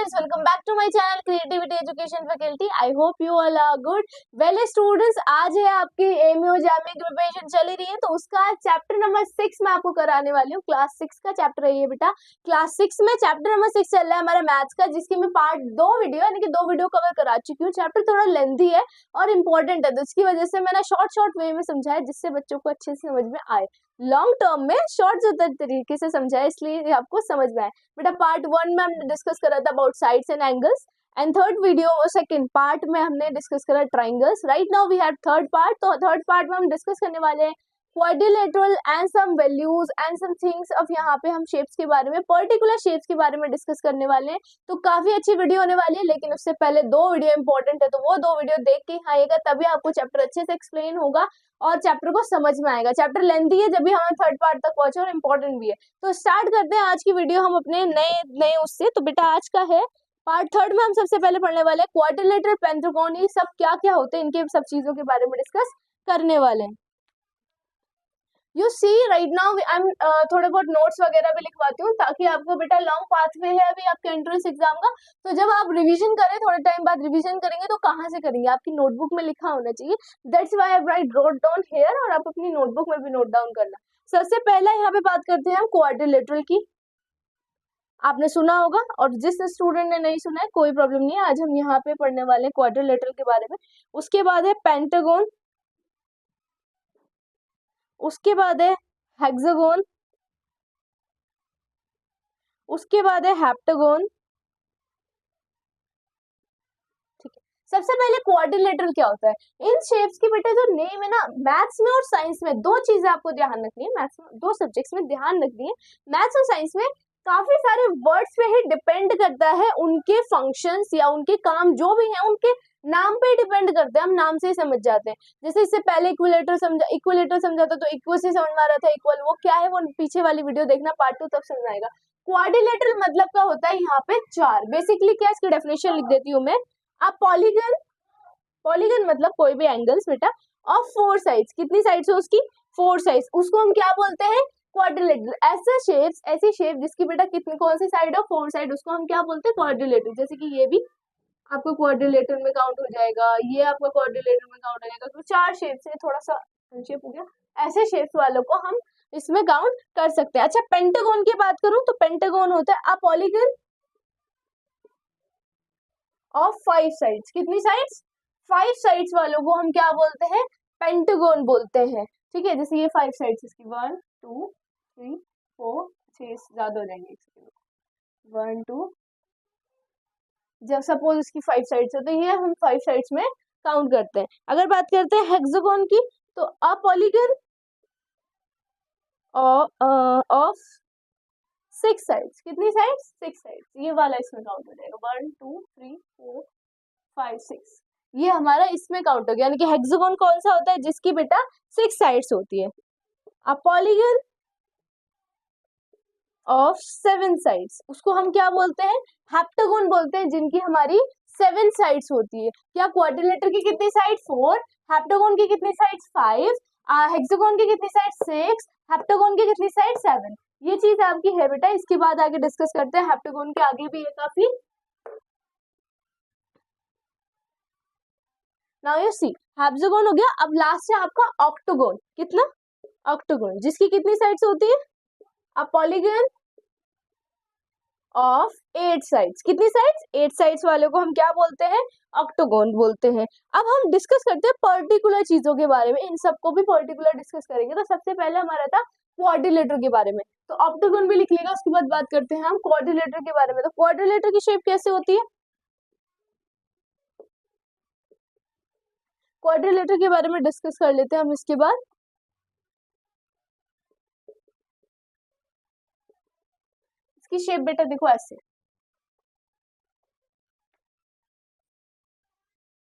students, welcome back to my channel Creativity Education Faculty. I hope you all are good. Well students, आज है आपकी MU jam की preparation चली रही है, तो उसका चैप्टर नंबर 6 मैं आपको कराने वाली हूँ। क्लास 6 का चैप्टर है ये बेटा। क्लास 6 में चैप्टर नंबर 6 चल रहा है हमारा मैथ्स का, जिसकी मैं पार्ट 2 वीडियो यानी कि 2 वीडियो कवर करा चुकी हूँ। चैप्टर थोड़ा लेंथी है और इम्पोर्टेंट है, तो इसकी वजह से मैंने शॉर्ट वे में समझाया जिससे बच्चों को अच्छे से समझ में आए। लॉन्ग टर्म में शॉर्ट तरीके से समझाया, इसलिए आपको समझ में आए बेटा। पार्ट 1 में हमने डिस्कस करा था about sides and angles, and third video second part में हमने डिस्कस करा triangles. Right now we have third part, तो थर्ड पार्ट में हम डिस्कस करने वाले हैं quadrilateral and some values and some things of, यहाँ पे हम शेप्स के बारे में, पर्टिकुलर शेप्स के बारे में डिस्कस करने वाले हैं। तो काफी अच्छी वीडियो होने वाली है, लेकिन उससे पहले 2 वीडियो इंपॉर्टेंट है, तो वो 2 वीडियो देख के आइएगा, तभी आपको चैप्टर अच्छे से एक्सप्लेन होगा और चैप्टर को समझ में आएगा। चैप्टर लेंथी है, जब भी हम थर्ड पार्ट तक पहुंचे, और इम्पोर्टेंट भी है। तो स्टार्ट करते हैं आज की वीडियो हम अपने नए उससे। तो बेटा आज का है पार्ट 3 में हम सबसे पहले पढ़ने वाले हैं क्वाड्रिलेटरल, पेंटागन, ये सब क्या क्या होते हैं, इनके सब चीजों के बारे में डिस्कस करने वाले हैं। You see right now I am थोड़े बहुत नोट्स वगैरह भी लिखवाती हूँ, ताकि आपको बेटा लॉन्ग पाथवे है अभी आपके एंट्रेंस एग्जाम का, तो जब आप रिवीजन करें, थोड़े टाइम बाद रिवीजन करेंगे, तो कहाँ से करेंगे, आपकी नोटबुक में लिखा होना चाहिए। That's why I right wrote down here, और आप अपनी नोटबुक में भी नोट डाउन करना। सबसे पहला यहाँ पे बात करते हैं हम क्वाड्रिलेटरल की। आपने सुना होगा, और जिस स्टूडेंट ने नहीं सुना है कोई प्रॉब्लम नहीं है, आज हम यहाँ पे पढ़ने वाले हैं क्वाड्रिलेटरल के बारे में। उसके बाद है पेंटागन, उसके बाद है हेक्सागोन, उसके बाद है हेप्टागोन। ठीक है, सबसे पहले क्वाड्रिलेटरल क्या होता है। इन शेप्स की बेटा जो नेम है ना, मैथ्स में और साइंस में 2 चीजें आपको ध्यान रखनी है। मैथ्स में 2 सब्जेक्ट्स में ध्यान रखनी है। मैथ्स और साइंस में काफी सारे वर्ड्स पे ही डिपेंड करता है, उनके फंक्शंस या उनके काम जो भी हैं उनके नाम पे डिपेंड करते हैं। हम नाम से ही समझ जाते हैं। जैसे इससे पहले इक्विलेटर समझा था, तो इक्वल से समझ में आ रहा था। इक्वल वो क्या है, वो पीछे वाली वीडियो देखना, पार्ट 2 तब समझ आएगा। क्वाड्रिलेटरल मतलब क्या होता है, यहाँ पे 4। बेसिकली क्या, इसकी डेफिनेशन लिख देती हूँ मैं। अब पॉलीगन मतलब कोई भी एंगल्स बेटा ऑफ 4 साइड्स। कितनी साइड्स है उसकी, 4 साइड्स, उसको हम क्या बोलते हैं, क्वाड्रिलेटरल। ऐसी शेप जिसकी बेटा कितनी, कौन सी साइड है, 4 साइड, उसको हम क्या बोलते हैं, क्वाड्रिलेटरल। जैसे कि ये भी आपको क्वाड्रिलेटरल में काउंट हो जाएगा, ये आपका क्वाड्रिलेटरल में काउंट हो जाएगा। तो 4 शेप्स है, थोड़ा सा शेप हो गया, ऐसे शेप्स वालों को हम इसमें काउंट कर सकते हैं। अच्छा, पेंटागन की बात करूं तो पेंटागन होता है अ पॉलीगन ऑफ 5 साइड्स। कितनी साइड्स, 5 साइड्स वालों को हम क्या बोलते हैं, पेंटागन बोलते हैं। ठीक है, जैसे ये 5 साइड्स, इसकी 1 2 3 4 6 ज्यादा हो जाएंगे, 1 2, जब सपोज इसकी 5 साइड्स है, तो ये हम 5 साइड्स में काउंट करते हैं। अगर बात करते हैं हेक्सागन की, तो अ पॉलीगन ऑफ 6 साइड्स। कितनी साइड्स, 6 साइड्स, ये वाला इसमें काउंट हो जाएगा। 1 2 3 4 5 6, ये हमारा इसमें काउंट हो गया। यानी कि हेक्सागन कौन सा होता है, जिसकी बेटा 6 साइड्स होती है। अ पॉलीगन ऑफ 7 साइड्स, उसको हम क्या बोलते हैं, हेप्टागन बोलते हैं, जिनकी हमारी 7 साइड्स होती है। क्या क्वाड्रिलेटर की कितनी साइड, 4, हेप्टागन की कितनी साइड्स, 5, हेक्सागन की कितनी साइड, 6, हेप्टागन की कितनी साइड, 7। ये चीज आपकी है बेटा। इसके बाद आगे डिस्कस करते हैं, हेप्टागन के आगे भी है काफी। नाउ यू सी, हेप्टागन हो गया। अब लास्ट है आपका ऑक्टागन। कितना, ऑक्टागन, जिसकी कितनी साइड्स होती है, अ पॉलीगन ऑफ 8 साइड्स। कितनी साइड्स, 8 साइड्स वाले को हम क्या बोलते हैं, ऑक्टागन बोलते हैं। अब हम डिस्कस करते हैं पर्टिकुलर चीजों के बारे में, इन सबको भी पर्टिकुलर डिस्कस करेंगे। तो सबसे पहले हमारा था क्वाड्रिलेटर के बारे में, तो ऑक्टागन भी लिख लेगा। उसके बाद बात करते हैं हम क्वाड्रिलेटर के बारे में। तो क्वाड्रिलेटर की शेप कैसे होती है, क्वाड्रिलेटर के बारे में डिस्कस कर लेते हैं हम इसके बाद। इसकी शेप बेटा देखो ऐसे,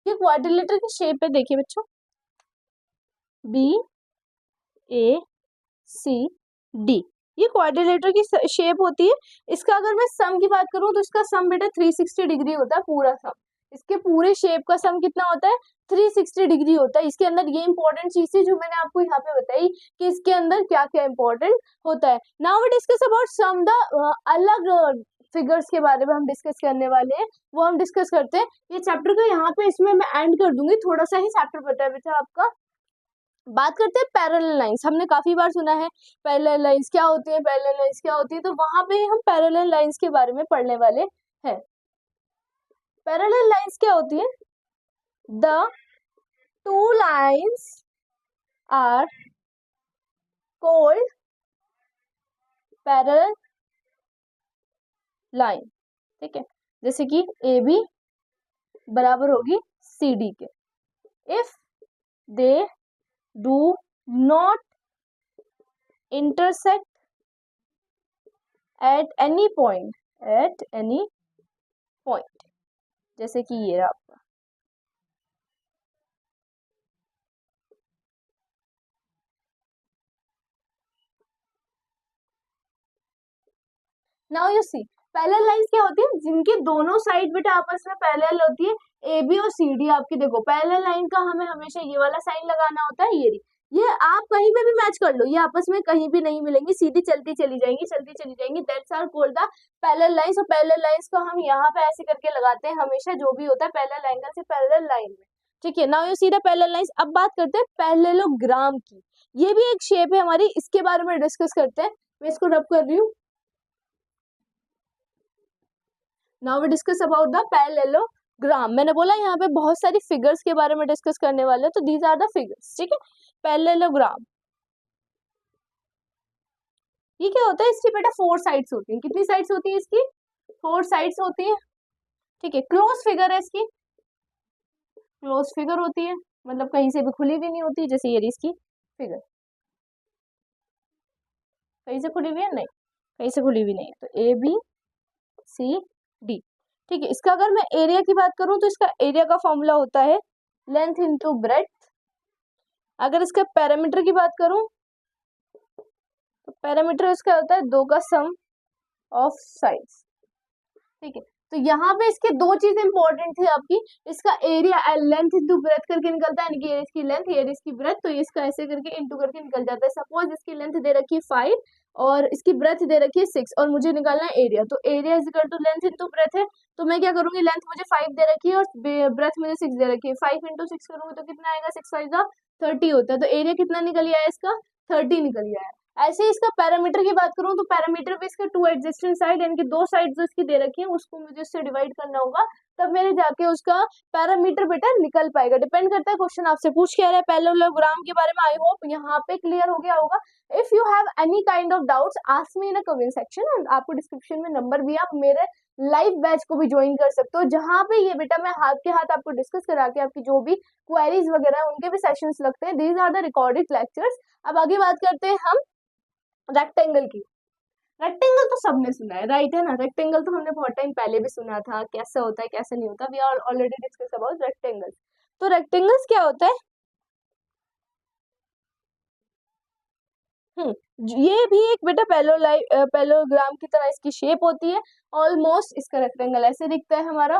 ये क्वाड्रिलेटर की शेप है, देखिए बच्चों, बी ए सी डी, ये क्वाड्रिलेटर की शेप होती है। इसका अगर मैं सम की बात करूं, तो इसका सम बेटा 360 डिग्री होता है, पूरा सम। इसके पूरे शेप का सम कितना होता है, 360 डिग्री होता है। इसके अंदर ये इंपॉर्टेंट चीज थी जो मैंने आपको यहाँ पे बताई, कि इसके अंदर क्या क्या इंपॉर्टेंट होता है। Now we discuss about some the अलग फिगर्स के बारे में हम डिस्कस करने वाले हैं, वो हम डिस्कस करते हैं। ये चैप्टर को यहाँ पे इसमें मैं एंड कर दूंगी, थोड़ा सा ही चैप्टर बचा है बेटा आपका। बात करते हैं पैरेलल लाइंस। हमने काफी बार सुना है पैरेलल लाइंस क्या होती है, पैरेलल लाइंस क्या होती है, तो वहां पे हम पैरेलल लाइंस के बारे में पढ़ने वाले हैं। पैरेलल लाइंस क्या होती है? The two lines are called parallel line. ठीक है, जैसे कि ए बी बराबर होगी सी डी के। If they do not intersect at any point, जैसे कि ये आपका now you see parallel lines क्या होती है? जिनकी दोनों साइड बेटा आपस में पैरेलल होती है। ए बी और सी डी आपकी, देखो पैरेलल लाइन का हमें हमेशा ये वाला साइन लगाना होता है, ये आप कहीं पे भी मैच कर लो, ये आपस में कहीं भी नहीं मिलेंगी, सीधी चलती चली जाएंगी। That's are called the parallel lines. और पैरेलल लाइंस को हम यहाँ पे ऐसे करके लगाते हैं हमेशा, जो भी होता है पैरेलल लाइन का, सिर्फ पैरेलल लाइन में। ठीक है, now you see the parallel lines. अब बात करते हैं पैरेललोग्राम की। ये भी एक शेप है हमारी, इसके बारे में डिस्कस करते हैं। मैं इसको रब कर रही हूँ। Now we discuss about the parallelogram. मैंने बोला यहाँ पे बहुत सारी फिगर्स के बारे में डिस्कस करने वाले हैं, तो दीज आर द फिगर्स। ठीक है, पैरेललोग्राम ये क्या होता है? इसकी बेटा 4 साइड्स होती हैं। कितनी साइड्स होती है इसकी? 4 साइड्स होती है। ठीक है, क्लोज फिगर है इसकी, क्लोज फिगर होती है, मतलब कहीं से भी खुली भी नहीं होती। जैसे ये इसकी फिगर कहीं से खुली हुई है? नहीं, कहीं से खुली हुई नहीं है। तो ए बी सी डी। ठीक है, इसका अगर मैं एरिया की बात करूं तो इसका एरिया का फॉर्मूला होता है लेंथ इंटू ब्रेड्थ। अगर इसका पैरामीटर की बात करूं तो पैरामीटर इसका होता है 2 का सम ऑफ साइड्स। ठीक है, तो यहाँ पे इसके 2 चीजें इंपॉर्टेंट थी आपकी। इसका एरिया लेंथ इंटू ब्रेथ करके निकलता है, यानी कि ये इसकी लेंथ, ये इसकी ब्रेथ, तो इसका ऐसे करके इंटू करके निकल जाता है। सपोज इसकी लेंथ दे रखी है 5 और इसकी ब्रेथ दे रखी है 6 और मुझे निकालना है एरिया, तो area is equal to length into breadth है। तो मैं क्या करूंगी, लेंथ मुझे 5 दे रखी है और ब्रेथ मुझे 6 दे रखी है, 5 इंटू 6 करूंगी तो कितना आएगा? 6 5 जा 30 होता है। तो एरिया कितना निकल आया इसका? 30 निकल आया। ऐसे ही इसका पैरामीटर की बात करूं तो पैरामीटर पे इसका 2 एडजेस्टेंट साइड, यानी कि 2 साइड जो इसकी दे रखी है उसको मुझे इससे डिवाइड करना होगा, तब मेरे जाके उसका पैरामीटर बेटा निकल पाएगा। डिपेंड करता है क्वेश्चन आपसे पूछ के आ रहा है पैरेललोग्राम के बारे में। आई होप यहाँ पे क्लियर हो गया होगा। If you have any kind of doubts ask me in a comment section, और आपको डिस्क्रिप्शन में नंबर भी, आप मेरे लाइव बैच को भी ज्वाइन कर सकते हो, जहां पे ये बेटा मैं हाथ के हाथ आपको डिस्कस करा के आपकी जो भी क्वेरीज वगैरह उनके भी सेशंस लगते हैं। These are the recorded lectures. अब आगे बात करते हैं हम रेक्टेंगल की। रेक्टेंगल तो सबने सुना है, राइट है ना? रेक्टेंगल तो हमने बहुत टाइम पहले भी सुना था, कैसे होता है कैसे नहीं होता। We are already discuss about rectangle. तो रेक्टेंगल्स क्या होता है? ये भी एक बेटा पैरेललोग्राम की तरह इसकी शेप होती है ऑलमोस्ट। इसका रेक्टेंगल ऐसे दिखता है हमारा,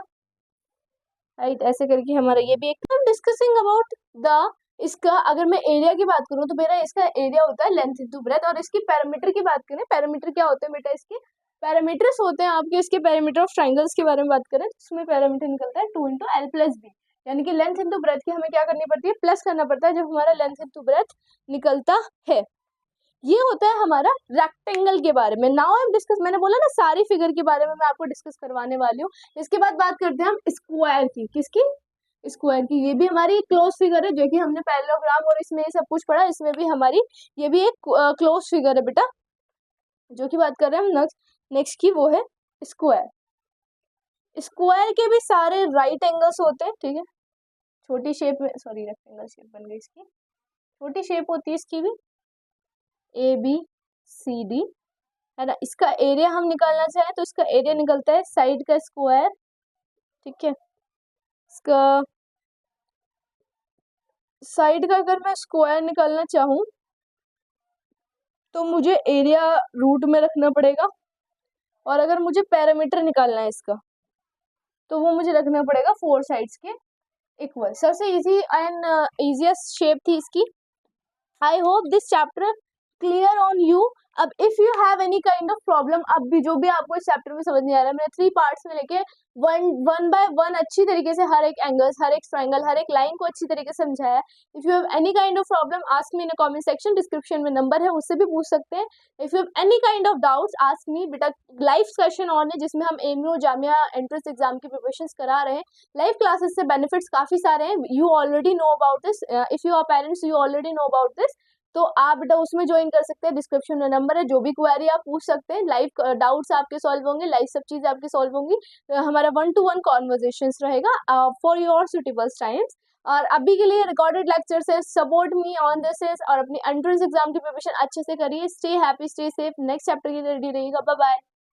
राइट, ऐसे करके हमारा ये भी एक। हम डिस्कसिंग अबाउट द इसका, अगर मैं एरिया की बात करूं तो मेरा इसका एरिया होता है लेंथ इंटू ब्रेथ। और इसकी पैरामीटर की बात करें, पैरामीटर क्या होते हैं बेटा? इसके पैरामीटर्स होते हैं आपके, इसके पैरामीटर ऑफ ट्राइंगल्स के बारे में बात करें तो इसमें पैरामीटर निकलता है 2 इंटू एल प्लस बी, यानी कि लेंथ इंटू ब्रेथ की हमें क्या करनी पड़ती है? प्लस करना पड़ता है जब हमारा लेंथ इंटू ब्रेथ निकलता है। ये होता है हमारा रेक्टेंगल के बारे में। नाउ आई एम डिस्कस, मैंने बोला ना सारी फिगर के बारे में मैं आपको डिस्कस करवाने वाली हूँ। इसके बाद बात करते हैं हम स्क्वायर की। किसकी? स्क्वायर की। ये भी हमारी क्लोज फिगर है, जो कि हमने पैरेललोग्राम और इसमें सब कुछ पढ़ा, इसमें भी हमारी ये भी एक क्लोज फिगर है बेटा, जो की बात कर रहे हैं हम नेक्स्ट की, वो है स्क्वायर। स्क्वायर के भी सारे राइट एंगल्स होते हैं। ठीक है, छोटी शेप में, सॉरी रेक्टेंगल शेप बन गई इसकी, छोटी शेप होती है इसकी भी, ए बी सी डी, है ना? इसका एरिया हम निकालना चाहें तो इसका एरिया निकलता है साइड का स्क्वायर। ठीक है, इसका साइड का अगर मैं स्क्वायर निकालना चाहूं तो मुझे एरिया रूट में रखना पड़ेगा, और अगर मुझे पैरामीटर निकालना है इसका तो वो मुझे रखना पड़ेगा 4 साइड्स के इक्वल। सबसे इजी एंड इजीएस्ट शेप थी इसकी। I hope this chapter clear on you. अब if you have any kind of problem, अब भी जो भी आपको इस चैप्टर में समझ नहीं आ रहा है, मैंने 3 पार्ट्स में लेके वन बाय वन अच्छी तरीके से हर एक एंगल्स, हर एक ट्रायंगल, हर एक लाइन को अच्छी तरीके से समझाया है। If you have any kind of problem ask me in comment section, description में नंबर है, उससे भी पूछ सकते हैं। If you have any kind of doubts ask me. बेटा लाइव सेशन ऑन है जिसमें हम एमयू जामिया एंट्रेंस एग्जाम की प्रिपरेशंस करा रहे हैं। लाइव क्लासेस से बेनिफिट्स काफी सारे हैं, you already know about this. If you are parents you already know about this, तो आप बेटा उसमें ज्वाइन कर सकते हैं। डिस्क्रिप्शन में नंबर है, जो भी क्वेरी आप पूछ सकते हैं, लाइव डाउट्स आपके सॉल्व होंगे, लाइव सब चीज़ आपकी सॉल्व होंगी। हमारा 1-to-1 कॉन्वर्जेशंस रहेगा फॉर योर सुटेबल टाइम्स। और अभी के लिए रिकॉर्डेड लेक्चर से support me on this is, और अपनी एंट्रेंस एग्जाम की प्रिपरेशन अच्छे से करिए। Stay happy, stay safe. Next chapter के लिए रेडी रहिएगा। Bye bye.